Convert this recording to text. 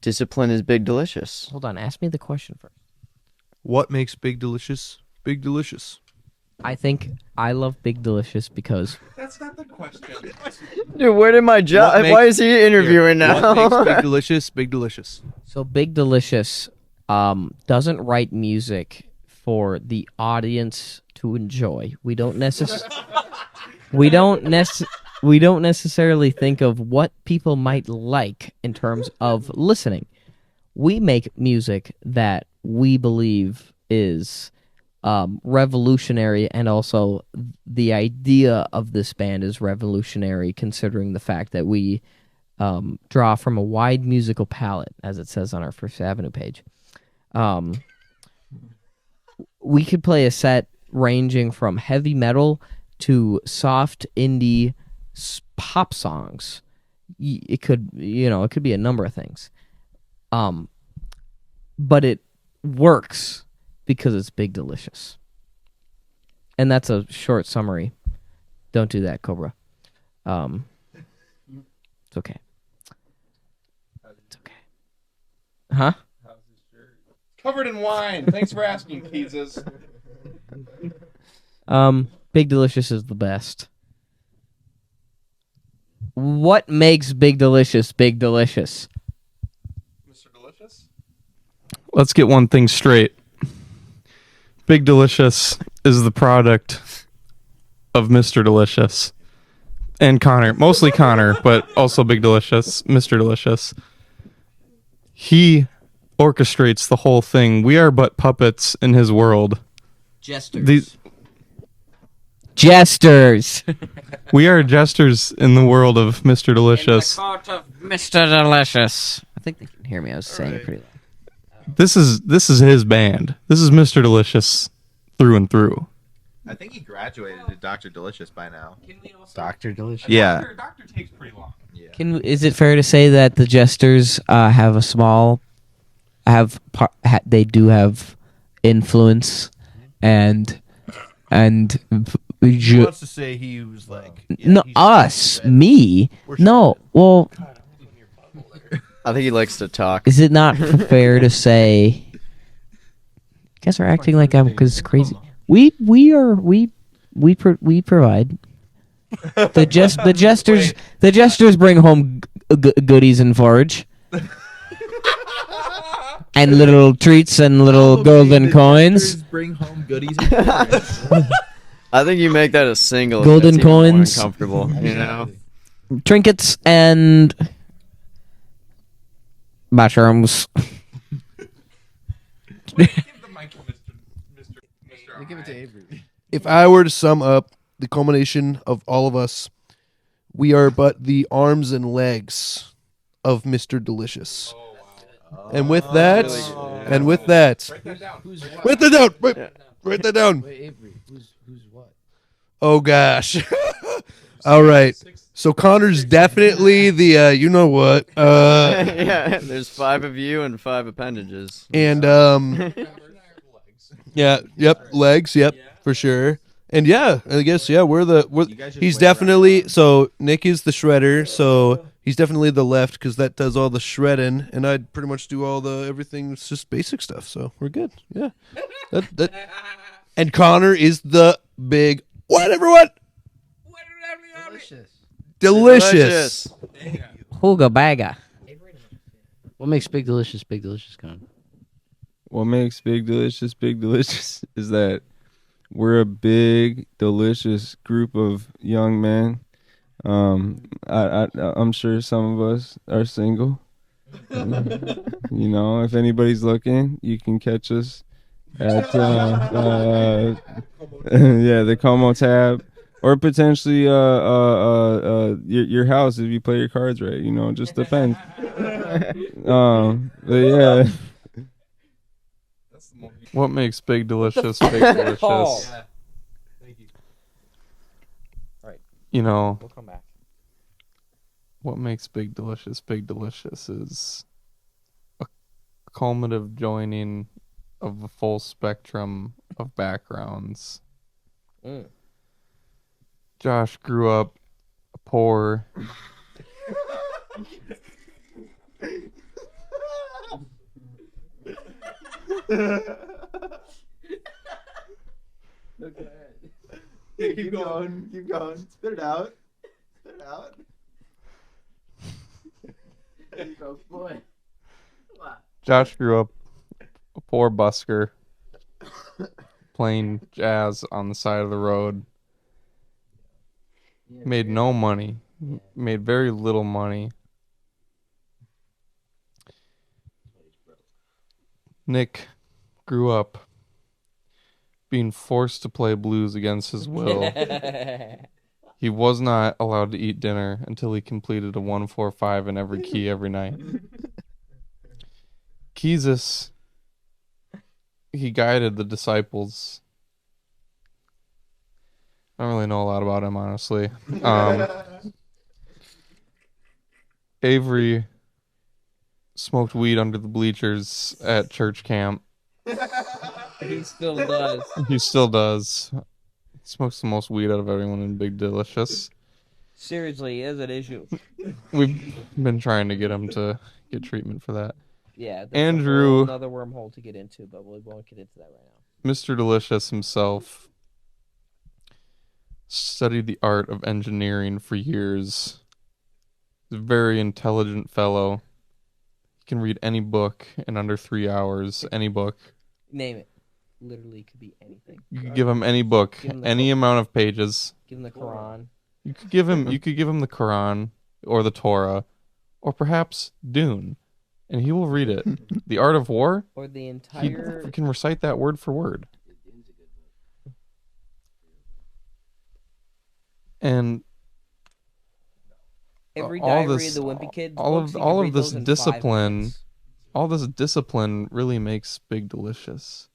Discipline is Big Delicious. Hold on, ask me the question first. What makes Big Delicious Big Delicious? I think I love Big Delicious because That's not the question. Dude, where did my job? Why is he interviewing now? What makes Big Delicious Big Delicious? so Big Delicious doesn't write music for the audience to enjoy. We don't necessarily think of what people might like in terms of listening. We make music that we believe is revolutionary, and also the idea of this band is revolutionary, considering the fact that we draw from a wide musical palette, as it says on our First Avenue page. We could play a set ranging from heavy metal to soft indie pop songs. It could be a number of things. But it works because it's Big Delicious. And that's a short summary. Don't do that, Cobra. It's okay. It's okay. Huh? Covered in wine. Thanks for asking, Keezus. Big Delicious is the best. What makes Big Delicious Big Delicious? Mr. Delicious? Let's get one thing straight. Big Delicious is the product of Mr. Delicious and Connor. Mostly Connor, but also Big Delicious, Mr. Delicious. He orchestrates the whole thing. We are but puppets in his world. Jesters. Jesters. We are jesters in the world of Mr. Delicious. In the court of Mr. Delicious. I think they can hear me. I was saying it pretty loud. This is his band. This is Mr. Delicious through and through. I think he graduated to Dr. Delicious by now. Dr. Delicious. Yeah. Doctor takes pretty long. Yeah. Is it fair to say that the Jesters they do have influence and He wants to say he was like... no, me? No, well, I think he likes to talk. is it not fair to say? You guys are acting like I'm because crazy. We provide. The jesters bring home goodies and forage. And little treats and little golden coins. Bring home goodies and forage. I think you make that a single. Golden that's even more coins. uncomfortable, you know. Trinkets and mushrooms. Give the mic to Mr. Give it to Avery. If I were to sum up the culmination of all of us, we are but the arms and legs of Mr. Delicious. And with that, write that down. Write that down. Wait, Avery, who's what? Oh gosh. All right. So Connor's definitely the you know what. Yeah, there's 5 of you and 5 appendages. And yeah, legs, for sure. And yeah, I guess he's definitely so Nick is the shredder, so he's definitely the left because that does all the shredding, and I'd pretty much do all the everything. It's just basic stuff, so we're good. Yeah, and Connor is the big what? Everyone, delicious. Hooga baga. What makes Big Delicious Big Delicious, Con? What makes Big Delicious is that we're a big, delicious group of young men. I'm sure some of us are single. You know, if anybody's looking, you can catch us at the Como tab, or potentially your house if you play your cards right. You know, it just depends. But yeah. What makes Big Delicious Big Delicious? Thank you. All right. You know, We'll come back. what makes Big Delicious is a culminative joining of a full spectrum of backgrounds. Josh grew up poor. Keep going. Keep going. Spit it out. Spit it out. Boy. Josh grew up a poor busker playing jazz on the side of the road. Made no money. Made very little money. Nick grew up being forced to play blues against his will. He was not allowed to eat dinner until he completed a 1-4-5 in every key every night. Jesus, he guided the disciples. I don't really know a lot about him, honestly. Avery smoked weed under the bleachers at church camp. He still does. He still does. Smokes the most weed out of everyone in Big Delicious. Seriously, he has an issue. We've been trying to get him to get treatment for that. Yeah, that's Andrew- another wormhole to get into, but we won't get into that right now. Mr. Delicious himself studied the art of engineering for years. He's a very intelligent fellow. He can read any book in under 3 hours. Any book. Name it. Literally could be anything. You could give him any book, Give him the any book. amount of pages. Give him the Quran. You could give him the Quran or the Torah or perhaps Dune, and he will read it. The Art of War, Or the he entire... can recite that word for word. And Every all Diary this- of the Wimpy Kids all books, of he all could of read this those in 5 discipline, minutes. all this discipline really makes Big Delicious.